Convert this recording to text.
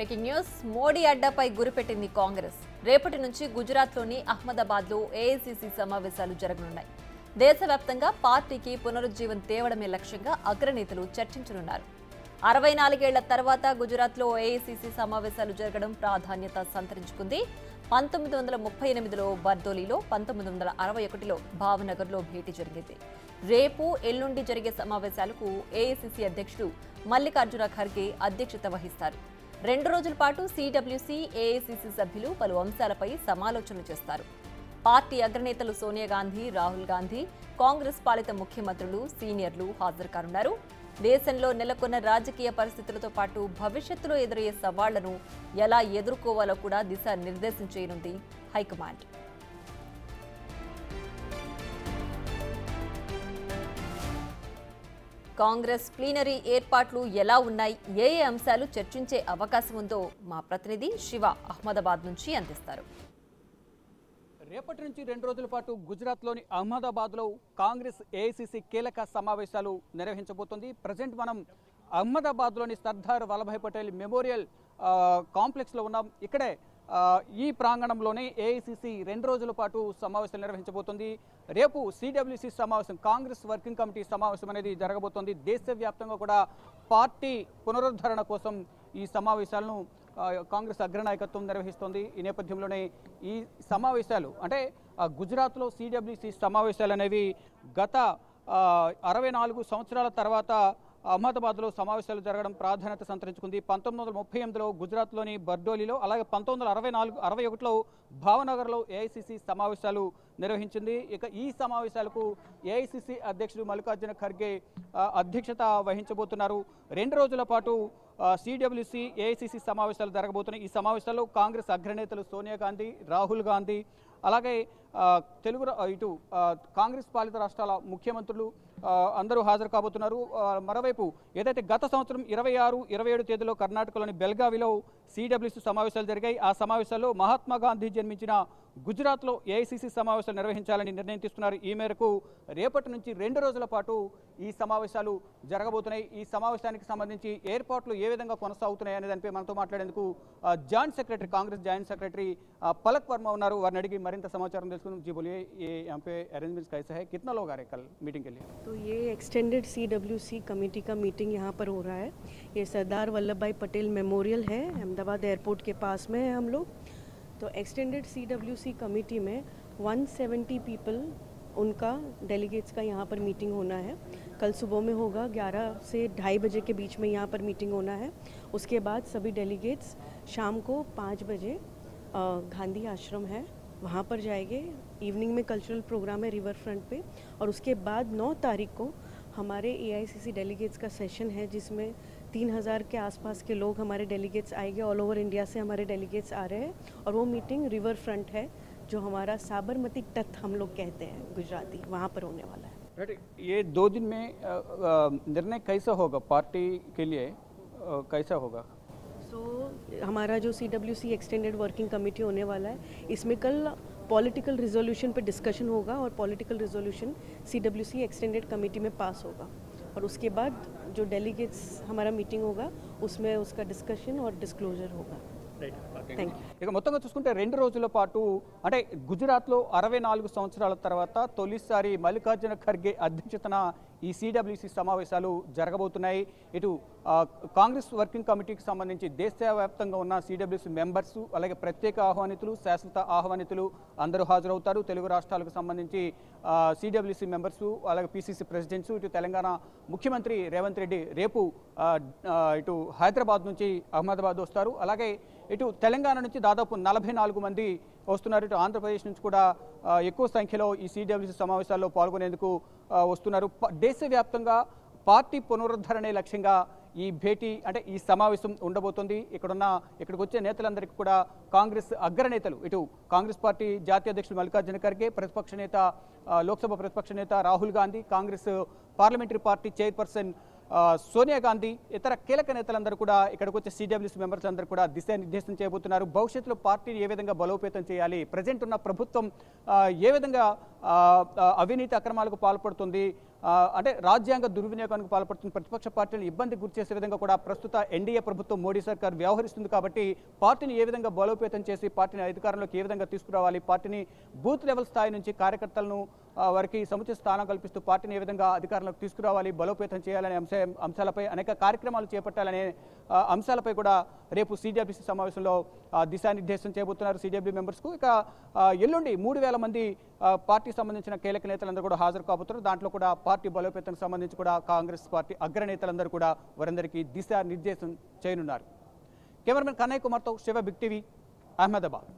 Breaking news Modi అడ్డాపై గురిపెట్టింది కాంగ్రెస్. రేపటి నుంచి గుజరాత్లోని అహ్మదాబాద్లో ఏఐసీసీ సమావేశాలు జరగనున్నాయి. దేశవ్యాప్తంగా పార్టీకి పునరుజ్జీవం తేవడమే లక్ష్యంగా అగ్రనేతలు చర్చించనున్నారు. 64 ఏళ్ల తర్వాత గుజరాత్లో ఏఐసీసీ సమావేశాలు జరగడం ప్రాధాన్యత సంతరించుకుంది. 1938లో బర్దోలీలో, 1961లో భావనగర్లో భేటీ జరిగింది. రేపు ఎల్లుండి జరిగే సమావేశాలకు ఏఐసీసీ అధ్యక్షుడు మల్లికార్జున ఖర్గే అధ్యక్షత వహిస్తారు. 2 రోజుల పాటు సిడబ్ల్యూసీ, ఏఐసీసీ సభ్యులు పలు అంశాలపై సమాలోచనలు చేస్తారు. పార్టీ అగ్రనేతలు సోనియా గాంధీ, రాహుల్ గాంధీ, కాంగ్రెస్ పాలిత ముఖ్యమంత్రులు, సీనియర్లు హాజరు కానున్నారు. దేశంలో నెలకొన్న రాజకీయ పరిస్థితులతో పాటు భవిష్యత్తులో ఎదురయ్యే సవాళ్లను ఎలా ఎదుర్కోవాలో కూడా దిశానిర్దేశం చేయనుంది హైకమాండ్. కాంగ్రెస్ ప్లీనరీ ఏర్పాట్లు ఎలా ఉన్నాయి, ఏ అంశాలు చర్చించే అవకాశం ఉందో మా ప్రతినిధి శివ అహ్మదాబాద్ నుంచి అందిస్తారు. రేపటి నుంచి 2 రోజుల పాటు గుజరాత్లోని అహ్మదాబాద్లో కాంగ్రెస్ ఏఐసీసీ కీలక సమావేశాలు నిర్వహించబోతోంది. ప్రజెంట్ మనం అహ్మదాబాద్లోని సర్దార్ వల్లభాయ్ పటేల్ మెమోరియల్ కాంప్లెక్స్లో ఉన్నాం. ఇక్కడే ఈ ప్రాంగణంలోనే ఏఐసీసీ 2 రోజుల పాటు సమావేశాలు నిర్వహించబోతోంది. రేపు సిడబ్ల్యూసీ సమావేశం, కాంగ్రెస్ వర్కింగ్ కమిటీ సమావేశం అనేది జరగబోతోంది. దేశవ్యాప్తంగా కూడా పార్టీ పునరుద్ధరణ కోసం ఈ సమావేశాలను కాంగ్రెస్ అగ్రనాయకత్వం నిర్వహిస్తోంది. ఈ నేపథ్యంలోనే ఈ సమావేశాలు అంటే గుజరాత్లో సిడబ్ల్యూసీ సమావేశాలు అనేవి గత 64 సంవత్సరాల తర్వాత అహ్మదాబాద్లో సమావేశాలు జరగడం ప్రాధాన్యత సంతరించుకుంది. 1938లో గుజరాత్లోని బర్దోలీలో, అలాగే 1961లో భావనగర్లో ఏఐసీసీ సమావేశాలు నిర్వహించింది. ఇక ఈ సమావేశాలకు ఏఐసీసీ అధ్యక్షుడు మల్లికార్జున ఖర్గే అధ్యక్షత వహించబోతున్నారు. 2 రోజుల పాటు సిడబ్ల్యూసీ, ఏఐసీసీ సమావేశాలు జరగబోతున్నాయి. ఈ సమావేశాల్లో కాంగ్రెస్ అగ్రనేతలు సోనియా గాంధీ, రాహుల్ గాంధీ, అలాగే ఇటు కాంగ్రెస్ పాలిత రాష్ట్రాల ముఖ్యమంత్రులు అందరూ హాజరు కాబోతున్నారు. మరోవైపు ఏదైతే గత సంవత్సరం 26, 27 తేదీలో కర్ణాటకలోని బెల్గావిలో సిడబ్ల్యూసీ సమావేశాలు జరిగాయి. ఆ సమావేశాల్లో మహాత్మా గాంధీ జన్మించిన గుజరాత్లో ఏఐసీసీ సమావేశాలు నిర్వహించాలని నిర్ణయం తీసుకున్నారు. ఈ మేరకు రేపటి నుంచి 2 రోజుల పాటు ఈ సమావేశాలు జరగబోతున్నాయి. ఈ సమావేశానికి సంబంధించి ఏర్పాట్లు ఏ విధంగా కొనసాగుతున్నాయి అనే దానిపై మనతో మాట్లాడేందుకు joint secretary, Congress joint secretary Palak Varma ఉన్నారు. వారిని అడిగి మరింత సమాచారం తెలుసుకుందాం. जी बोलिए, ये यहाँ पे अरेंजमेंट्स कैसा है, कितना लोग आ रहे हैं कल मीटिंग के लिए? तो ये एक्सटेंडेड सीडब्ल्यूसी कमेटी का मीटिंग यहाँ पर हो रहा है. ये सरदार वल्लभ भाई पटेल मेमोरियल है, अहमदाबाद एयरपोर्ट के पास में है हम लोग. तो एक्सटेंडेड सीडब्ल्यूसी कमेटी में 170 पीपल, उनका डेलीगेट्स का यहाँ पर मीटिंग होना है. कल सुबह में होगा, 11 से 2:30 बजे के बीच में यहाँ पर मीटिंग होना है. उसके बाद सभी डेलीगेट्स शाम को 5 बजे गांधी आश्रम है वहाँ पर जाएंगे. इवनिंग में कल्चरल प्रोग्राम है रिवर फ्रंट पे. और उसके बाद 9 तारीख को हमारे एआईसीसी डेलीगेट्स का सेशन है, जिसमें 3000 के आसपास के लोग हमारे डेलीगेट्स आएंगे. ऑल ओवर इंडिया से हमारे डेलीगेट्स आ रहे हैं. और वो मीटिंग रिवर फ्रंट है, जो हमारा साबरमती तट हम लोग कहते हैं गुजराती, वहाँ पर होने वाला है. ये 2 दिन में निर्णय कैसा होगा, पार्टी के लिए कैसा होगा? हमारा जो सीडब्ल्यूसी एक्सटेंडेड वर्किंग कमेटी होने वाला है, इसमें कल पॉलिटिकल रिजोल्यूशन पे डिस्कशन होगा और political resolution CWC extended committee में पास होगा. और उसके बाद जो डेलीगेट्स हमारा मीटिंग होगा उसमें उसका डिस्कशन और डिस्क्लोजर होगा. ఇక మొత్తంగా చూసుకుంటే 2 రోజుల పాటు అంటే గుజరాత్లో 64 సంవత్సరాల తర్వాత తొలిసారి మల్లికార్జున ఖర్గే అధ్యక్షతన ఈ సిడబ్ల్యూసీ సమావేశాలు జరగబోతున్నాయి. ఇటు కాంగ్రెస్ వర్కింగ్ కమిటీకి సంబంధించి దేశవ్యాప్తంగా ఉన్న సిడబ్ల్యూసీ మెంబర్స్, అలాగే ప్రత్యేక ఆహ్వానితులు, శాశ్వత ఆహ్వానితులు అందరూ హాజరవుతారు. తెలుగు రాష్ట్రాలకు సంబంధించి సిడబ్ల్యూసీ మెంబర్స్, అలాగే పీసీసీ ప్రెసిడెంట్స్, ఇటు తెలంగాణ ముఖ్యమంత్రి రేవంత్ రెడ్డి రేపు ఇటు హైదరాబాద్ నుంచి అహ్మదాబాద్ వస్తారు. అలాగే ఇటు తెలంగాణ నుంచి దాదాపు 44 మంది వస్తున్నారు. ఇటు ఆంధ్రప్రదేశ్ నుంచి కూడా ఎక్కువ సంఖ్యలో ఈ సిడబ్ల్యూసీ సమావేశాల్లో పాల్గొనేందుకు వస్తున్నారు. దేశవ్యాప్తంగా పార్టీ పునరుద్ధరణే లక్ష్యంగా ఈ భేటీ అంటే ఈ సమావేశం ఉండబోతోంది. ఇక్కడికి వచ్చే నేతలందరికీ కూడా కాంగ్రెస్ అగ్రనేతలు, ఇటు కాంగ్రెస్ పార్టీ జాతీయ అధ్యక్షుడు మల్లికార్జున ఖర్గే, ప్రతిపక్ష నేత, లోక్సభ ప్రతిపక్ష నేత Rahul Gandhi, Congress parliamentary party chairperson Sonia Gandhi, ఇతర కీలక నేతలందరూ కూడా ఇక్కడికి వచ్చే సిడబ్ల్యూసీ మెంబర్స్ అందరూ కూడా దిశానిర్దేశం చేయబోతున్నారు. భవిష్యత్తులో పార్టీని ఏ విధంగా బలోపేతం చేయాలి, ప్రజెంట్ ఉన్న ప్రభుత్వం ఏ విధంగా అవినీతి అక్రమాలకు పాల్పడుతుంది, అంటే రాజ్యాంగ దుర్వినియోగానికి పాల్పడుతున్న ప్రతిపక్ష పార్టీలను ఇబ్బంది గురిచేసే విధంగా కూడా ప్రస్తుత ఎన్డీఏ ప్రభుత్వం మోడీ సర్కార్ వ్యవహరిస్తుంది కాబట్టి పార్టీని ఏ విధంగా బలోపేతం చేసి పార్టీని అధికారంలోకి ఏ విధంగా తీసుకురావాలి, పార్టీని బూత్ లెవెల్ స్థాయి నుంచి కార్యకర్తలను వారికి సముచిత స్థానం కల్పిస్తూ పార్టీని ఏ విధంగా అధికారంలోకి తీసుకురావాలి, బలోపేతం చేయాలనే అంశాలపై అనేక కార్యక్రమాలు చేపట్టాలనే అంశాలపై కూడా రేపు సిడబ్ల్యూసీ సమావేశంలో దిశానిర్దేశం చేయబోతున్నారు సిడబ్ల్యూ మెంబర్స్కు. ఇక ఎల్లుండి 3,000 మంది పార్టీకి సంబంధించిన కీలక నేతలందరూ కూడా హాజరు కాబోతున్నారు. దాంట్లో కూడా పార్టీ బలోపేతం సంబంధించి కూడా కాంగ్రెస్ పార్టీ అగ్రనేతలందరూ కూడా వారందరికీ దిశానిర్దేశం చేయనున్నారు. కెమెరామెన్ కన్నయ్య కుమార్తో శివ, బిగ్ టీవీ, అహ్మదాబాద్.